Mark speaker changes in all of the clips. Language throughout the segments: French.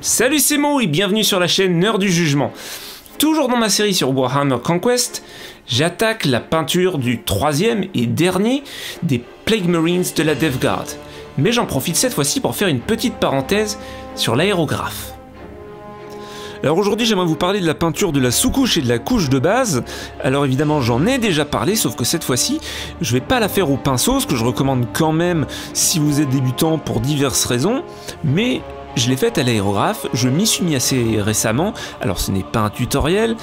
Speaker 1: Salut, c'est Mo et bienvenue sur la chaîne Nerd du Jugement. Toujours dans ma série sur Warhammer Conquest, j'attaque la peinture du troisième et dernier des Plague Marines de la Death Guard. Mais j'en profite cette fois-ci pour faire une petite parenthèse sur l'aérographe. Alors aujourd'hui j'aimerais vous parler de la peinture de la sous-couche et de la couche de base. Alors évidemment j'en ai déjà parlé, sauf que cette fois-ci je vais pas la faire au pinceau, ce que je recommande quand même si vous êtes débutant pour diverses raisons, mais je l'ai faite à l'aérographe, je m'y suis mis assez récemment, alors ce n'est pas un tutoriel,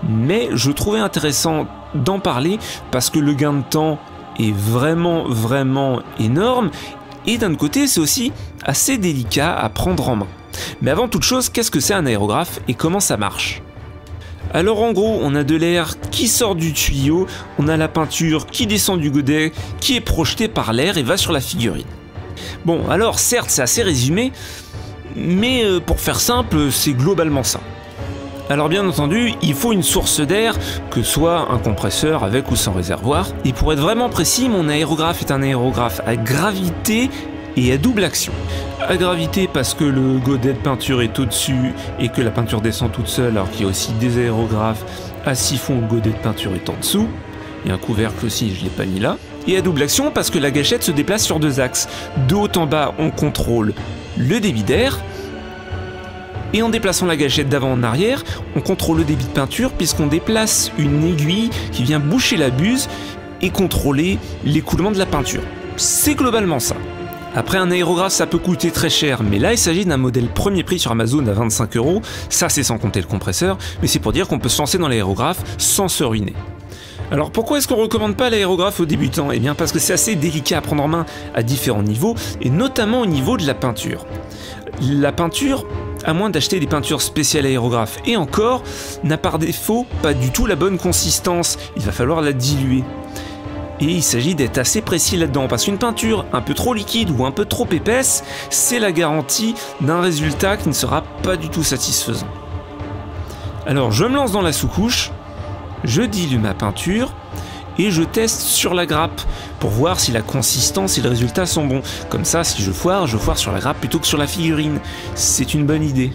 Speaker 1: mais je trouvais intéressant d'en parler parce que le gain de temps est vraiment énorme, et d'un côté c'est aussi assez délicat à prendre en main. Mais avant toute chose, qu'est-ce que c'est un aérographe et comment ça marche ? Alors en gros, on a de l'air qui sort du tuyau, on a la peinture qui descend du godet, qui est projetée par l'air et va sur la figurine. Bon, alors certes c'est assez résumé, mais pour faire simple, c'est globalement ça. Alors bien entendu, il faut une source d'air, que soit un compresseur avec ou sans réservoir. Et pour être vraiment précis, mon aérographe est un aérographe à gravité et à double action. À gravité parce que le godet de peinture est au-dessus et que la peinture descend toute seule, alors qu'il y a aussi des aérographes à siphon où le godet de peinture est en dessous. Il y a un couvercle aussi, je ne l'ai pas mis là. Et à double action parce que la gâchette se déplace sur deux axes. De haut en bas, on contrôle le débit d'air, et en déplaçant la gâchette d'avant en arrière, on contrôle le débit de peinture puisqu'on déplace une aiguille qui vient boucher la buse et contrôler l'écoulement de la peinture. C'est globalement ça. Après, un aérographe ça peut coûter très cher, mais là il s'agit d'un modèle premier prix sur Amazon à 25 €, ça c'est sans compter le compresseur, mais c'est pour dire qu'on peut se lancer dans l'aérographe sans se ruiner. Alors pourquoi est-ce qu'on ne recommande pas l'aérographe aux débutants ? Eh bien parce que c'est assez délicat à prendre en main à différents niveaux, et notamment au niveau de la peinture. La peinture, à moins d'acheter des peintures spéciales aérographes, et encore, n'a par défaut pas du tout la bonne consistance, il va falloir la diluer. Et il s'agit d'être assez précis là-dedans, parce qu'une peinture un peu trop liquide ou un peu trop épaisse, c'est la garantie d'un résultat qui ne sera pas du tout satisfaisant. Alors je me lance dans la sous-couche, je dilue ma peinture et je teste sur la grappe pour voir si la consistance et le résultat sont bons. Comme ça, si je foire sur la grappe plutôt que sur la figurine. C'est une bonne idée.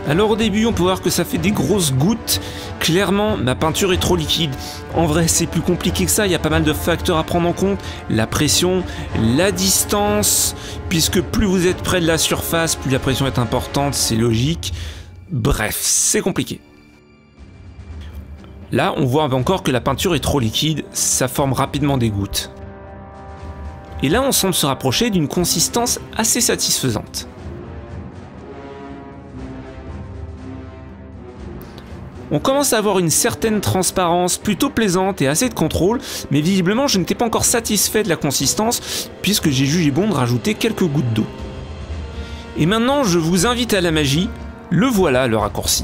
Speaker 1: Alors au début, on peut voir que ça fait des grosses gouttes. Clairement, ma peinture est trop liquide. En vrai, c'est plus compliqué que ça, il y a pas mal de facteurs à prendre en compte. La pression, la distance, puisque plus vous êtes près de la surface, plus la pression est importante, c'est logique. Bref, c'est compliqué. Là, on voit encore que la peinture est trop liquide, ça forme rapidement des gouttes. Et là, on semble se rapprocher d'une consistance assez satisfaisante. On commence à avoir une certaine transparence plutôt plaisante et assez de contrôle, mais visiblement je n'étais pas encore satisfait de la consistance puisque j'ai jugé bon de rajouter quelques gouttes d'eau. Et maintenant, je vous invite à la magie, le voilà le raccourci.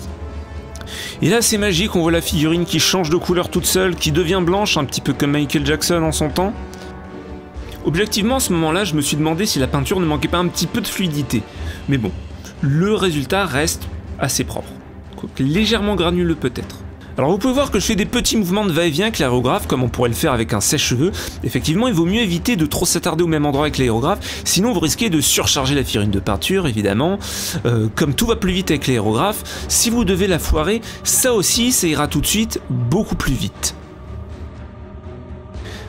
Speaker 1: Et là c'est magique, on voit la figurine qui change de couleur toute seule, qui devient blanche, un petit peu comme Michael Jackson en son temps. Objectivement à ce moment-là, je me suis demandé si la peinture ne manquait pas un petit peu de fluidité. Mais bon, le résultat reste assez propre. Légèrement granuleux peut-être. Alors vous pouvez voir que je fais des petits mouvements de va-et-vient avec l'aérographe, comme on pourrait le faire avec un sèche-cheveux. Effectivement, il vaut mieux éviter de trop s'attarder au même endroit avec l'aérographe, sinon vous risquez de surcharger la figurine de peinture, évidemment. Comme tout va plus vite avec l'aérographe, si vous devez la foirer, ça aussi, ça ira tout de suite beaucoup plus vite.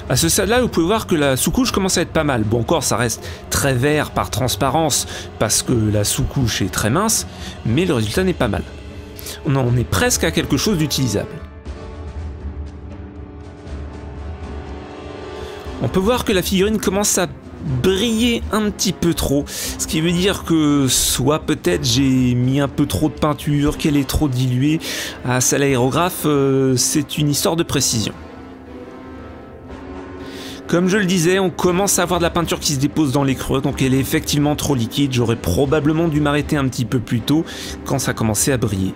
Speaker 1: À ce stade-là, vous pouvez voir que la sous-couche commence à être pas mal. Bon, encore, ça reste très vert par transparence, parce que la sous-couche est très mince, mais le résultat n'est pas mal. On en est presque à quelque chose d'utilisable. On peut voir que la figurine commence à briller un petit peu trop, ce qui veut dire que soit peut-être j'ai mis un peu trop de peinture, qu'elle est trop diluée. Ah, ça l'aérographe, c'est une histoire de précision. Comme je le disais, on commence à avoir de la peinture qui se dépose dans les creux, donc elle est effectivement trop liquide. J'aurais probablement dû m'arrêter un petit peu plus tôt quand ça commençait à briller.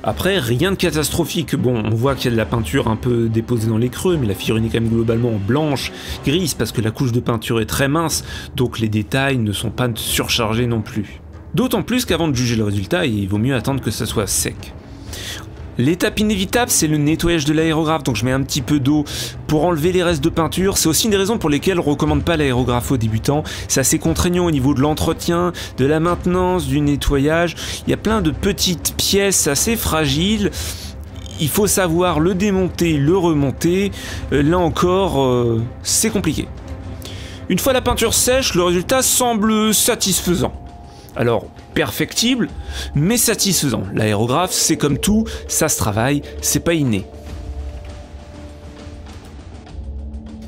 Speaker 1: Après, rien de catastrophique. Bon, on voit qu'il y a de la peinture un peu déposée dans les creux, mais la figurine est quand même globalement blanche, grise, parce que la couche de peinture est très mince, donc les détails ne sont pas surchargés non plus. D'autant plus qu'avant de juger le résultat, il vaut mieux attendre que ça soit sec. L'étape inévitable, c'est le nettoyage de l'aérographe, donc je mets un petit peu d'eau pour enlever les restes de peinture. C'est aussi une des raisons pour lesquelles on ne recommande pas l'aérographe aux débutants. C'est assez contraignant au niveau de l'entretien, de la maintenance, du nettoyage. Il y a plein de petites pièces assez fragiles. Il faut savoir le démonter, le remonter. Là encore, c'est compliqué. Une fois la peinture sèche, le résultat semble satisfaisant. Alors, perfectible, mais satisfaisant. L'aérographe, c'est comme tout, ça se travaille, c'est pas inné.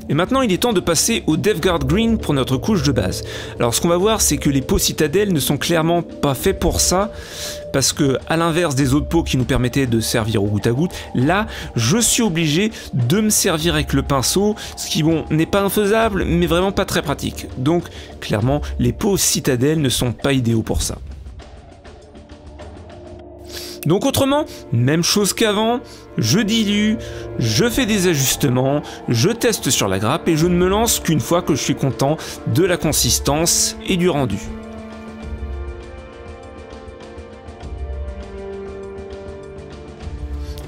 Speaker 1: Et maintenant, il est temps de passer au DevGuard Green pour notre couche de base. Alors, ce qu'on va voir, c'est que les pots citadelles ne sont clairement pas faits pour ça, parce que, à l'inverse des autres pots qui nous permettaient de servir au goutte à goutte, là, je suis obligé de me servir avec le pinceau, ce qui, bon, n'est pas infaisable, mais vraiment pas très pratique. Donc, clairement, les pots citadelles ne sont pas idéaux pour ça. Donc autrement, même chose qu'avant, je dilue, je fais des ajustements, je teste sur la grappe et je ne me lance qu'une fois que je suis content de la consistance et du rendu.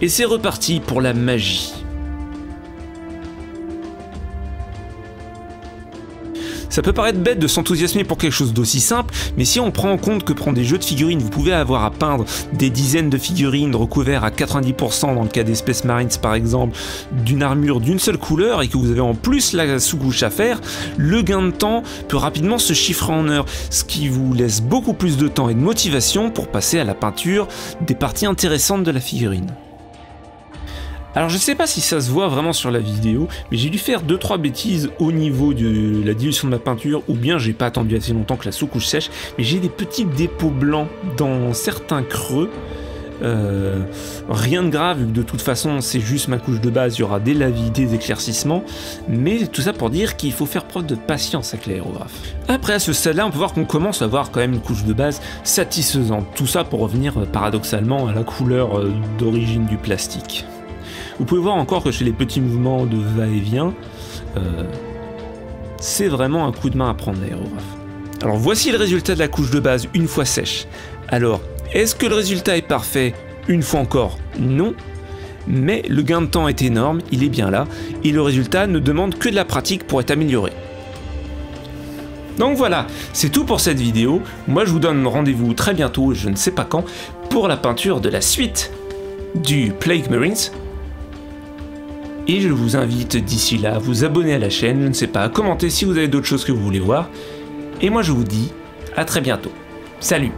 Speaker 1: Et c'est reparti pour la magie. Ça peut paraître bête de s'enthousiasmer pour quelque chose d'aussi simple, mais si on prend en compte que pour des jeux de figurines, vous pouvez avoir à peindre des dizaines de figurines recouvertes à 90% dans le cas des Space Marines par exemple, d'une armure d'une seule couleur et que vous avez en plus la sous-couche à faire, le gain de temps peut rapidement se chiffrer en heures, ce qui vous laisse beaucoup plus de temps et de motivation pour passer à la peinture des parties intéressantes de la figurine. Alors je sais pas si ça se voit vraiment sur la vidéo, mais j'ai dû faire 2-3 bêtises au niveau de la dilution de ma peinture, ou bien j'ai pas attendu assez longtemps que la sous-couche sèche, mais j'ai des petits dépôts blancs dans certains creux. Rien de grave, vu que de toute façon c'est juste ma couche de base, il y aura des lavis, des éclaircissements, mais tout ça pour dire qu'il faut faire preuve de patience avec l'aérographe. Après à ce stade-là, on peut voir qu'on commence à avoir quand même une couche de base satisfaisante, tout ça pour revenir paradoxalement à la couleur d'origine du plastique. Vous pouvez voir encore que je fais les petits mouvements de va-et-vient. C'est vraiment un coup de main à prendre l'aérographe. Alors voici le résultat de la couche de base une fois sèche. Alors, est-ce que le résultat est parfait? Une fois encore, non. Mais le gain de temps est énorme, il est bien là, et le résultat ne demande que de la pratique pour être amélioré. Donc voilà, c'est tout pour cette vidéo. Moi je vous donne rendez-vous très bientôt, je ne sais pas quand, pour la peinture de la suite du Plague Marines. Et je vous invite d'ici là à vous abonner à la chaîne, je ne sais pas, à commenter si vous avez d'autres choses que vous voulez voir. Et moi je vous dis à très bientôt. Salut!